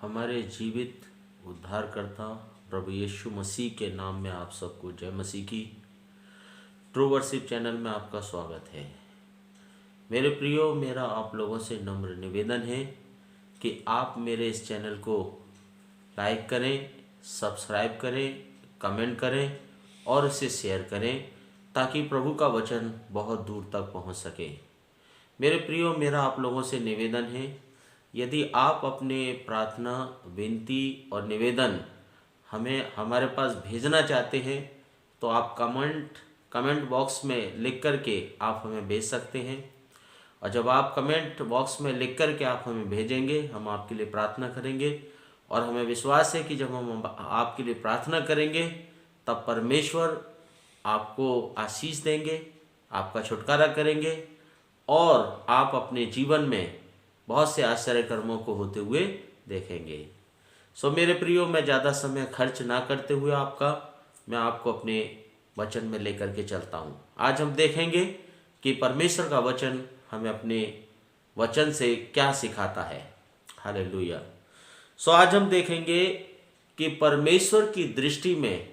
हमारे जीवित उद्धारकर्ता प्रभु यीशु मसीह के नाम में आप सबको जय मसीह की। ट्रू वर्शिप चैनल में आपका स्वागत है। मेरे प्रियो, मेरा आप लोगों से नम्र निवेदन है कि आप मेरे इस चैनल को लाइक करें, सब्सक्राइब करें, कमेंट करें और इसे शेयर करें ताकि प्रभु का वचन बहुत दूर तक पहुंच सके। मेरे प्रियो, मेरा आप लोगों से निवेदन है, यदि आप अपने प्रार्थना, विनती और निवेदन हमारे पास भेजना चाहते हैं तो आप कमेंट बॉक्स में लिख करके आप हमें भेज सकते हैं। और जब आप कमेंट बॉक्स में लिख करके आप हमें भेजेंगे, हम आपके लिए प्रार्थना करेंगे। और हमें विश्वास है कि जब हम आपके लिए प्रार्थना करेंगे तब परमेश्वर आपको आशीष देंगे, आपका छुटकारा करेंगे और आप अपने जीवन में बहुत से आश्चर्य कर्मों को होते हुए देखेंगे। सो मेरे प्रियो, मैं ज़्यादा समय खर्च ना करते हुए मैं आपको अपने वचन में लेकर के चलता हूँ। आज हम देखेंगे कि परमेश्वर का वचन हमें अपने वचन से क्या सिखाता है। हालेलुया। सो आज हम देखेंगे कि परमेश्वर की दृष्टि में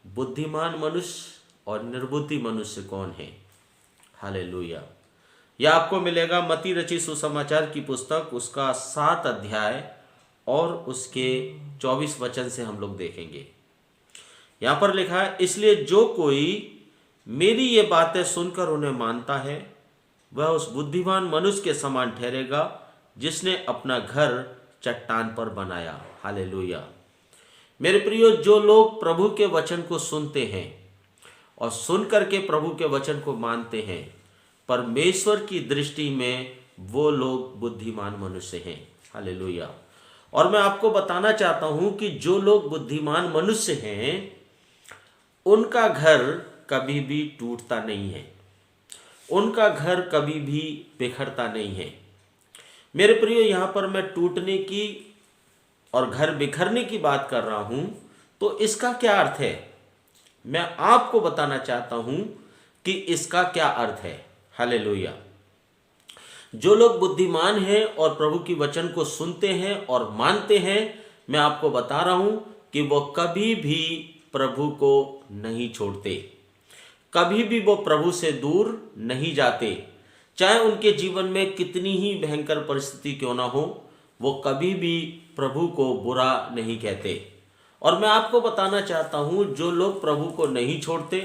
बुद्धिमान मनुष्य और निर्बुद्धि मनुष्य कौन है। हालेलुया। यह आपको मिलेगा मत्ती रचित सुसमाचार की पुस्तक, उसका 7 अध्याय और उसके 24 वचन से हम लोग देखेंगे। यहाँ पर लिखा है, इसलिए जो कोई मेरी ये बातें सुनकर उन्हें मानता है वह उस बुद्धिमान मनुष्य के समान ठहरेगा जिसने अपना घर चट्टान पर बनाया। हालेलुया। मेरे प्रियो, जो लोग प्रभु के वचन को सुनते हैं और सुन करके प्रभु के वचन को मानते हैं, परमेश्वर की दृष्टि में वो लोग बुद्धिमान मनुष्य हैं। हालेलुया। और मैं आपको बताना चाहता हूं कि जो लोग बुद्धिमान मनुष्य हैं उनका घर कभी भी टूटता नहीं है, उनका घर कभी भी बिखरता नहीं है। मेरे प्रियो, यहां पर मैं टूटने की और घर बिखरने की बात कर रहा हूं, तो इसका क्या अर्थ है मैं आपको बताना चाहता हूं कि इसका क्या अर्थ है। हालेलुया। जो लोग बुद्धिमान हैं और प्रभु की वचन को सुनते हैं और मानते हैं, मैं आपको बता रहा हूं कि वो कभी भी प्रभु को नहीं छोड़ते, कभी भी वो प्रभु से दूर नहीं जाते। चाहे उनके जीवन में कितनी ही भयंकर परिस्थिति क्यों ना हो, वो कभी भी प्रभु को बुरा नहीं कहते। और मैं आपको बताना चाहता हूं, जो लोग प्रभु को नहीं छोड़ते,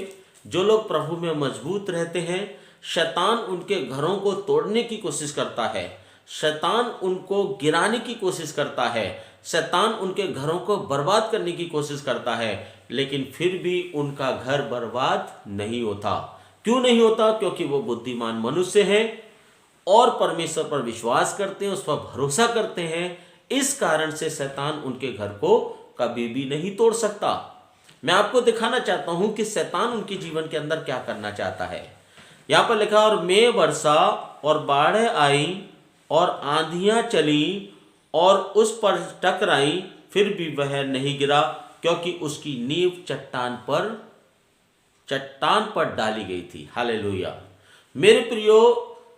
जो लोग प्रभु में मजबूत रहते हैं, शैतान उनके घरों को तोड़ने की कोशिश करता है, शैतान उनको गिराने की कोशिश करता है, शैतान उनके घरों को बर्बाद करने की कोशिश करता है, लेकिन फिर भी उनका घर बर्बाद नहीं होता। क्यों नहीं होता? क्योंकि वो बुद्धिमान मनुष्य हैं और परमेश्वर पर विश्वास करते हैं, उस पर भरोसा करते हैं। इस कारण से शैतान उनके घर को कभी भी नहीं तोड़ सकता। मैं आपको दिखाना चाहता हूं कि शैतान उनके जीवन के अंदर क्या करना चाहता है। यहां पर लिखा, और मेघ वर्षा और बाढ़ें आई और आंधियां चली और उस पर टकराई, फिर भी वह नहीं गिरा क्योंकि उसकी नींव चट्टान पर डाली गई थी। हालेलुया। मेरे प्रियो,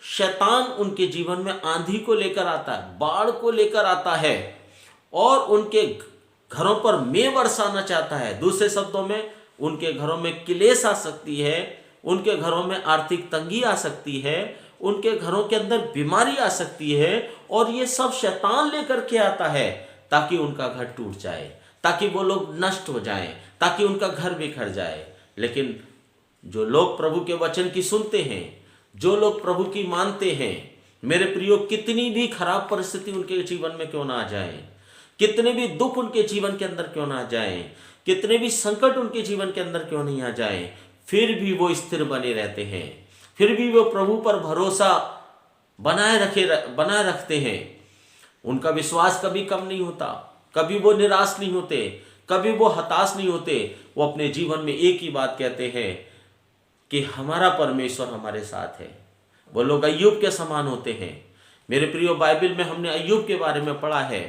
शैतान उनके जीवन में आंधी को लेकर आता है, बाढ़ को लेकर आता है और उनके घरों पर मेघ बरसाना चाहता है। दूसरे शब्दों में, उनके घरों में क्लेश आ सकती है, उनके घरों में आर्थिक तंगी आ सकती है, उनके घरों के अंदर बीमारी आ सकती है, और ये सब शैतान लेकर के आता है ताकि उनका घर टूट जाए, ताकि वो लोग नष्ट हो जाएं, ताकि उनका घर बिखर जाए। लेकिन जो लोग प्रभु के वचन की सुनते हैं, जो लोग प्रभु की मानते हैं, मेरे प्रियो, कितनी भी खराब परिस्थिति उनके जीवन में क्यों ना आ जाए, कितने भी दुख उनके जीवन के अंदर क्यों ना आ जाए, कितने भी संकट उनके जीवन के अंदर क्यों नहीं आ जाए, फिर भी वो स्थिर बने रहते हैं, फिर भी वो प्रभु पर भरोसा बनाए रखते हैं। उनका विश्वास कभी कम नहीं होता, कभी वो निराश नहीं होते, कभी वो हताश नहीं होते। वो अपने जीवन में एक ही बात कहते हैं कि हमारा परमेश्वर हमारे साथ है। वो लोग अय्यूब के समान होते हैं। मेरे प्रियो, बाइबल में हमने अय्यूब के बारे में पढ़ा है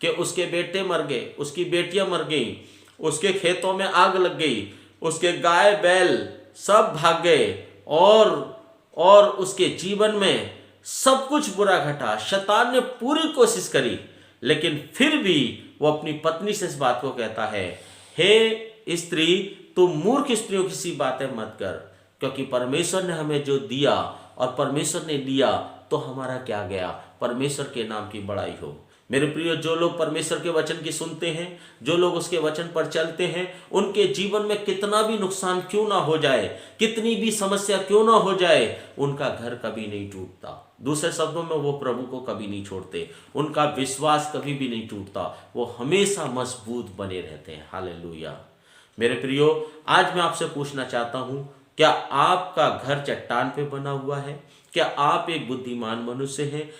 कि उसके बेटे मर गए, उसकी बेटियां मर गई, उसके खेतों में आग लग गई, उसके गाय बैल सब भाग गए और उसके जीवन में सब कुछ बुरा घटा। शैतान ने पूरी कोशिश करी लेकिन फिर भी वो अपनी पत्नी से इस बात को कहता है, हे स्त्री, तू मूर्ख स्त्रियों की सी बातें मत कर, क्योंकि परमेश्वर ने हमें जो दिया और परमेश्वर ने लिया तो हमारा क्या गया, परमेश्वर के नाम की बड़ाई हो। मेरे प्रियो, जो लोग परमेश्वर के वचन की सुनते हैं, जो लोग उसके वचन पर चलते हैं, उनके जीवन में कितना भी नुकसान क्यों ना हो जाए, कितनी भी समस्या क्यों ना हो जाए, उनका घर कभी नहीं टूटता। दूसरे शब्दों में, वो प्रभु को कभी नहीं छोड़ते, उनका विश्वास कभी भी नहीं टूटता, वो हमेशा मजबूत बने रहते हैं। हालेलुया। मेरे प्रियो, आज मैं आपसे पूछना चाहता हूं, क्या आपका घर चट्टान पे बना हुआ है? क्या आप एक बुद्धिमान मनुष्य हैं?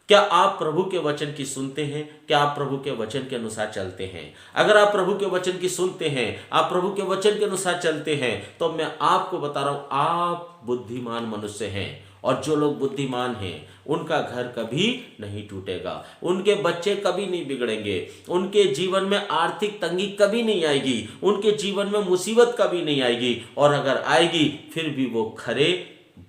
क्या आप प्रभु के वचन की सुनते हैं? क्या आप प्रभु के वचन के अनुसार चलते हैं? अगर आप प्रभु के वचन की सुनते हैं, आप प्रभु के वचन के अनुसार चलते हैं, तो मैं आपको बता रहा हूं, आप बुद्धिमान मनुष्य हैं। और जो लोग बुद्धिमान हैं, उनका घर कभी नहीं टूटेगा, उनके बच्चे कभी नहीं बिगड़ेंगे, उनके जीवन में आर्थिक तंगी कभी नहीं आएगी, उनके जीवन में मुसीबत कभी नहीं आएगी, और अगर आएगी फिर भी वो खरे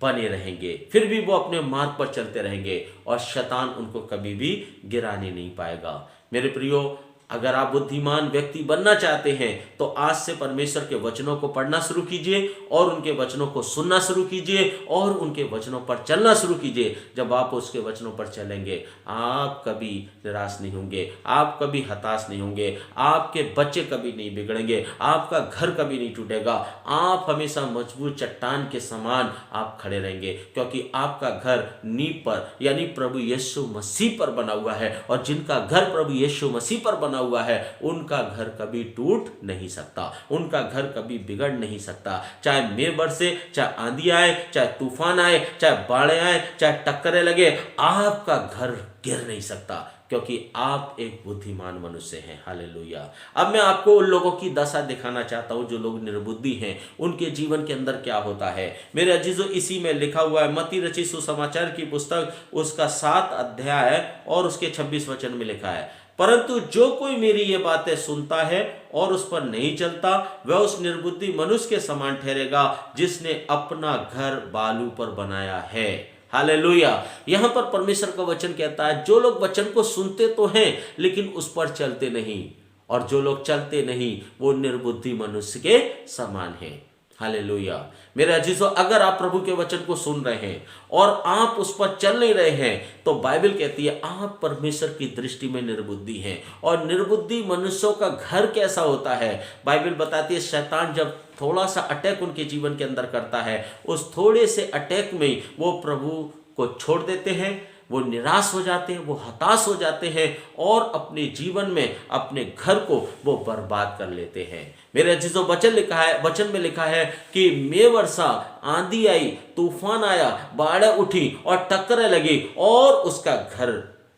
बने रहेंगे, फिर भी वो अपने मार्ग पर चलते रहेंगे, और शैतान उनको कभी भी गिराने नहीं पाएगा। मेरे प्रियो, अगर आप बुद्धिमान व्यक्ति बनना चाहते हैं तो आज से परमेश्वर के वचनों को पढ़ना शुरू कीजिए और उनके वचनों को सुनना शुरू कीजिए और उनके वचनों पर चलना शुरू कीजिए। जब आप उसके वचनों पर चलेंगे, आप कभी निराश नहीं होंगे, आप कभी हताश नहीं होंगे, आपके बच्चे कभी नहीं बिगड़ेंगे, आपका घर कभी नहीं टूटेगा, आप हमेशा मजबूत चट्टान के समान आप खड़े रहेंगे, क्योंकि आपका घर नींव पर यानी प्रभु यीशु मसीह पर बना हुआ है। और जिनका घर प्रभु यीशु मसीह पर बना हुआ है, उनका घर कभी टूट नहीं सकता, उनका घर कभी बिगड़ नहीं सकता। चाहे मेघ बरसे, चाहे आंधी आए, चाहे तूफान आए, चाहे बाढ़ें आए, चाहे टक्करें लगे, आपका घर गिर नहीं सकता, क्योंकि आप एक बुद्धिमान मनुष्य हैं। हालेलुया। अब मैं आपको उन लोगों की दशा दिखाना चाहता हूं जो लोग निर्बुद्धि हैं, उनके जीवन के अंदर क्या होता है। मेरे अजीजों, इसी में लिखा हुआ है, मत्ती रचित सुसमाचार की पुस्तक उसका 7 अध्याय और उसके 26 वचन में लिखा है, परंतु जो कोई मेरी ये बातें सुनता है और उस पर नहीं चलता, वह उस निर्बुद्धि मनुष्य के समान ठहरेगा जिसने अपना घर बालू पर बनाया है। हालेलुया। यहां पर परमेश्वर का वचन कहता है, जो लोग वचन को सुनते तो हैं लेकिन उस पर चलते नहीं, और जो लोग चलते नहीं वो निर्बुद्धि मनुष्य के समान हैं। हालेलुया। मेरे अजीजों, अगर आप प्रभु के वचन को सुन रहे हैं और आप उस पर चल नहीं रहे हैं, तो बाइबल कहती है आप परमेश्वर की दृष्टि में निर्बुद्धि हैं। और निर्बुद्धि मनुष्यों का घर कैसा होता है? बाइबल बताती है, शैतान जब थोड़ा सा अटैक उनके जीवन के अंदर करता है, उस थोड़े से अटैक में वो प्रभु को छोड़ देते हैं, वो निराश हो जाते हैं, वो हताश हो जाते हैं और अपने जीवन में अपने घर को वो बर्बाद कर लेते हैं। मेरे अजीजों, वचन में लिखा है कि मेघ वर्षा, आंधी आई, तूफान आया, बाढ़ उठी और टक्करें लगी और उसका घर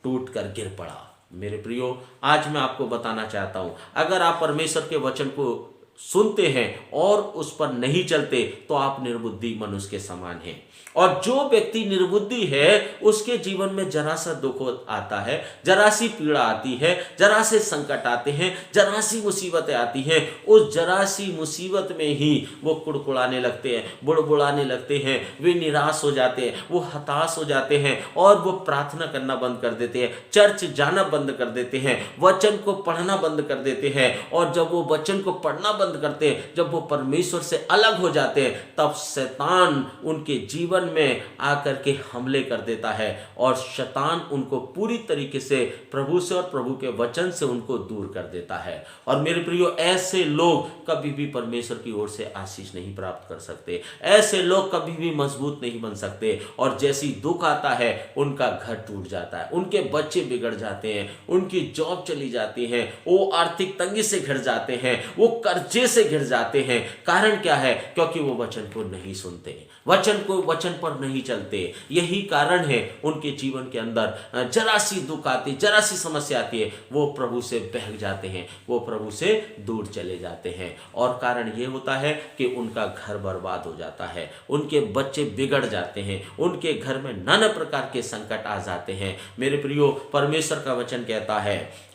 टूट कर गिर पड़ा। मेरे प्रियो, आज मैं आपको बताना चाहता हूं, अगर आप परमेश्वर के वचन को सुनते हैं और उस पर नहीं चलते तो आप निर्बुद्धि मनुष्य के समान हैं। और जो व्यक्ति निर्बुद्धि है उसके जीवन में जरा सा दुख आता है, जरा सी पीड़ा आती है, जरा से संकट आते हैं, जरा सी मुसीबतें आती हैं, उस जरा सी मुसीबत में ही वो कुड़कुड़ाने लगते हैं, बुड़बुड़ाने लगते हैं, वे निराश हो जाते हैं, वो हताश हो जाते हैं और वो प्रार्थना करना बंद कर देते हैं, चर्च जाना बंद कर देते हैं, वचन को पढ़ना बंद कर देते हैं। और जब वो वचन को पढ़ना बंद करते हैं, जब वो परमेश्वर से अलग हो जाते हैं, तब शैतान उनके जीवन में आकर के हमले कर देता है और शैतान उनको पूरी तरीके से प्रभु से और प्रभु के वचन से उनको दूर कर देता है। और मेरे प्रियो, ऐसे लोग कभी भी परमेश्वर की ओर से आशीष नहीं प्राप्त कर सकते, ऐसे लोग कभी भी मजबूत नहीं बन सकते। और जैसी दुख आता है उनका घर टूट जाता है, उनके बच्चे बिगड़ जाते हैं, उनकी जॉब चली जाती है, वो आर्थिक तंगी से घिर जाते हैं, वो कर्जे से घिर जाते हैं। कारण क्या है? क्योंकि वो वचन को नहीं सुनते, वचन पर नहीं चलते। यही कारण है उनके जीवन के अंदर जरा सी दुख आती, जरा सी समस्या आती है, वो प्रभु से बहक जाते हैं, वो प्रभु से दूर चले जाते हैं। और कारण ये होता है कि उनका घर बर्बाद हो जाता है, उनके बच्चे बिगड़ जाते हैं, उनके घर में नाना प्रकार के संकट आ जाते हैं। मेरे प्रियो, परमेश्वर का वचन कहता है,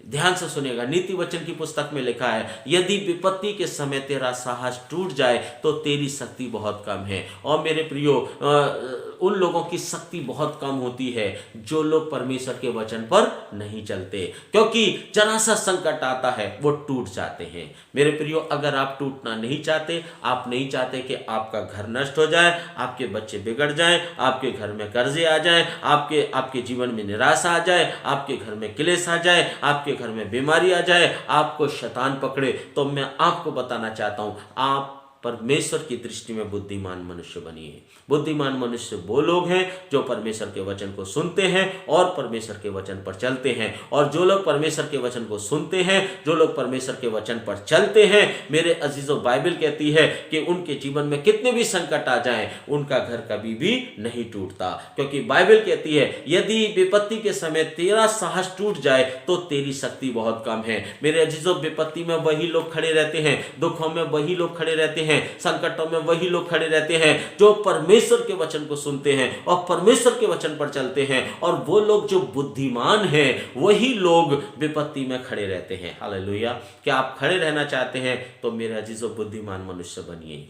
ध्यान से सुनिएगा, नीति वचन की पुस्तक में लिखा है, यदि विपत्ति के समय तेरा साहस टूट जाए तो तेरी शक्ति बहुत कम है। और मेरे प्रियो, उन लोगों की शक्ति बहुत कम होती है जो लोग परमेश्वर के वचन पर नहीं चलते, क्योंकि जरा सा संकट आता है वो टूट जाते हैं। मेरे प्रियो, अगर आप टूटना नहीं चाहते, आप नहीं चाहते कि आपका घर नष्ट हो जाए, आपके बच्चे बिगड़ जाएं, आपके घर में कर्जे आ जाएं, आपके जीवन में निराशा आ जाए, आपके घर में क्लेश आ जाए, आपके घर में बीमारी आ जाए, आपको शैतान पकड़े, तो मैं आपको बताना चाहता हूं, आप परमेश्वर की दृष्टि में बुद्धिमान मनुष्य बनिए। बुद्धिमान मनुष्य वो लोग हैं जो परमेश्वर के वचन को सुनते हैं और परमेश्वर के वचन पर चलते हैं। और जो लोग परमेश्वर के वचन को सुनते हैं, जो लोग परमेश्वर के वचन पर चलते हैं, मेरे अजीजों, बाइबल कहती है कि उनके जीवन में कितने भी संकट आ जाएं, उनका घर कभी भी नहीं टूटता, क्योंकि बाइबल कहती है यदि विपत्ति के समय तेरा साहस टूट जाए तो तेरी शक्ति बहुत कम है। मेरे अजीजों, विपत्ति में वही लोग खड़े रहते हैं, दुखों में वही लोग खड़े रहते हैं, संकटों में वही लोग खड़े रहते हैं जो परमेश्वर के वचन को सुनते हैं और परमेश्वर के वचन पर चलते हैं। और वो लोग जो बुद्धिमान हैं, वही लोग विपत्ति में खड़े रहते हैं। हालेलुया। क्या आप खड़े रहना चाहते हैं तो मेरे अजीजों बुद्धिमान मनुष्य बनिए।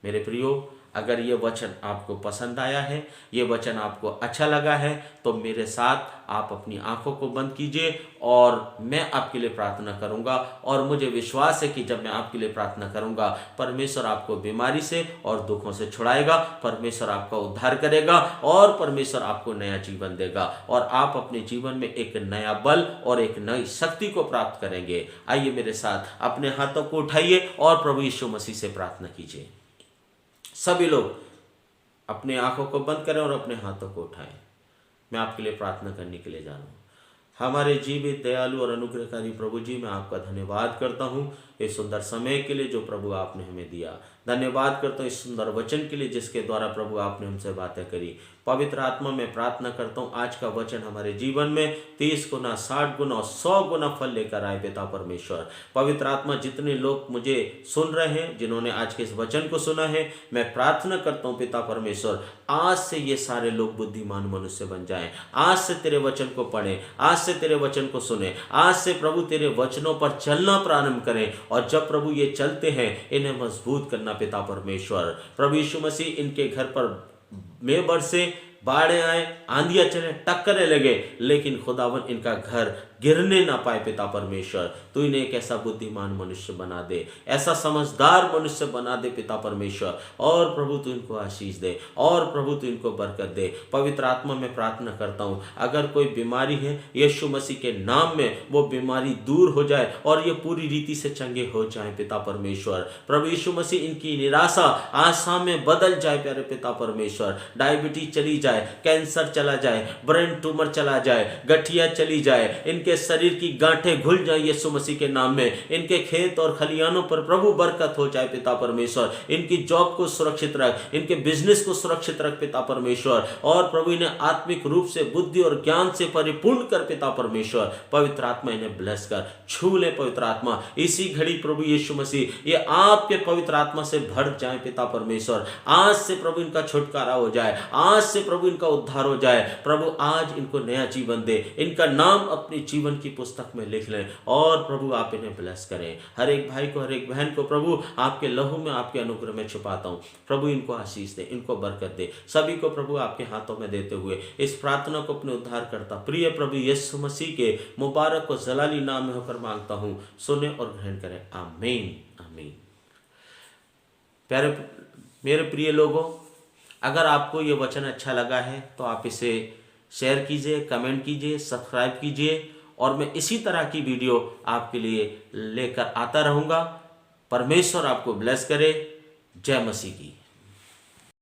मेरे प्रियो, अगर ये वचन आपको पसंद आया है, ये वचन आपको अच्छा लगा है, तो मेरे साथ आप अपनी आंखों को बंद कीजिए और मैं आपके लिए प्रार्थना करूंगा। और मुझे विश्वास है कि जब मैं आपके लिए प्रार्थना करूंगा, परमेश्वर आपको बीमारी से और दुखों से छुड़ाएगा, परमेश्वर आपका उद्धार करेगा और परमेश्वर आपको नया जीवन देगा और आप अपने जीवन में एक नया बल और एक नई शक्ति को प्राप्त करेंगे। आइए मेरे साथ अपने हाथों को उठाइए और प्रभु यीशु मसीह से प्रार्थना कीजिए। सभी लोग अपने आंखों को बंद करें और अपने हाथों को उठाएं। मैं आपके लिए प्रार्थना करने के लिए जा रहा हूँ। हमारे जीवित, दयालु और अनुग्रहकारी प्रभु जी, मैं आपका धन्यवाद करता हूँ इस सुंदर समय के लिए जो प्रभु आपने हमें दिया। धन्यवाद करता हूँ इस सुंदर वचन के लिए जिसके द्वारा प्रभु आपने हमसे बातें करी। पवित्र आत्मा, मैं प्रार्थना करता हूँ आज का वचन हमारे जीवन में 30 गुना, 60 गुना और 100 गुना फल लेकर आए पिता परमेश्वर। पवित्र आत्मा, जितने लोग मुझे सुन रहे हैं, जिन्होंने आज के इस वचन को सुना है, मैं प्रार्थना करता हूँ पिता परमेश्वर, आज से ये सारे लोग बुद्धिमान मनुष्य बन जाएं। आज से तेरे वचन को पढ़ें, आज से तेरे वचन को सुने, आज से प्रभु तेरे वचनों पर चलना प्रारंभ करें। और जब प्रभु ये चलते हैं, इन्हें मजबूत करना पिता परमेश्वर। प्रभु यीशु मसीह, इनके घर पर में बरसे, बाढ़ें आए, आंधियां चले, टक्करें लगे, लेकिन खुदावन इनका घर गिरने ना पाए पिता परमेश्वर। तू इन्हें एक ऐसा बुद्धिमान मनुष्य बना दे, ऐसा समझदार मनुष्य बना दे पिता परमेश्वर। और प्रभु तू इनको आशीष दे और प्रभु तू इनको बरकत दे। पवित्र आत्मा, में प्रार्थना करता हूँ अगर कोई बीमारी है, यीशु मसीह के नाम में वो बीमारी दूर हो जाए और ये पूरी रीति से चंगे हो जाए पिता परमेश्वर। प्रभु यीशु मसीह, इनकी निराशा आशा में बदल जाए प्यारे पिता परमेश्वर। डायबिटीज चली जाए, कैंसर चला जाए, ब्रेन ट्यूमर चला जाए, गठिया चली जाए, इनके शरीर की गांठें घुल जाए यीशु मसीह के नाम में। इनके खेत और खलियानों पर प्रभु बरकत हो जाए पिता परमेश्वर। इनकी जॉब को सुरक्षित रख, इनके बिजनेस को सुरक्षित रख पिता परमेश्वर। और प्रभु इन्हें आत्मिक रूप से बुद्धि और ज्ञान से परिपूर्ण कर पिता परमेश्वर। पवित्र आत्मा इन्हें ब्लेस कर, छू ले पवित्र आत्मा। इसी घड़ी प्रभु यीशु मसीह, ये आपके पवित्र आत्मा से भर जाए पिता परमेश्वर। आज से प्रभु इनका छुटकारा हो जाए, आज से प्रभु इनका उद्धार हो जाए। प्रभु आज इनको नया जीवन दे, इनका नाम अपनी जीवन की पुस्तक में लिख लें और प्रभु आप इन्हें ब्लेस करें। हर एक भाई को, हर एक बहन को प्रभु आपके लहू में, आपके अनुग्रह में छुपाता हूं। प्रभु इनको आशीष दे, इनको बरकत दे। सभी को प्रभु आपके हाथों में देते हुए इस प्रार्थना को अपने उद्धार करता प्रिय प्रभु यीशु मसीह के मुबारक और जलाली नाम में होकर मांगता हूं, सुने और ग्रहण करें। आमीन, आमीन। प्यारे मेरे प्रिय लोगों, अगर आपको ये वचन अच्छा लगा है तो आप इसे शेयर कीजिए, कमेंट कीजिए, सब्सक्राइब कीजिए और मैं इसी तरह की वीडियो आपके लिए लेकर आता रहूँगा। परमेश्वर आपको ब्लेस करे। जय मसीह की।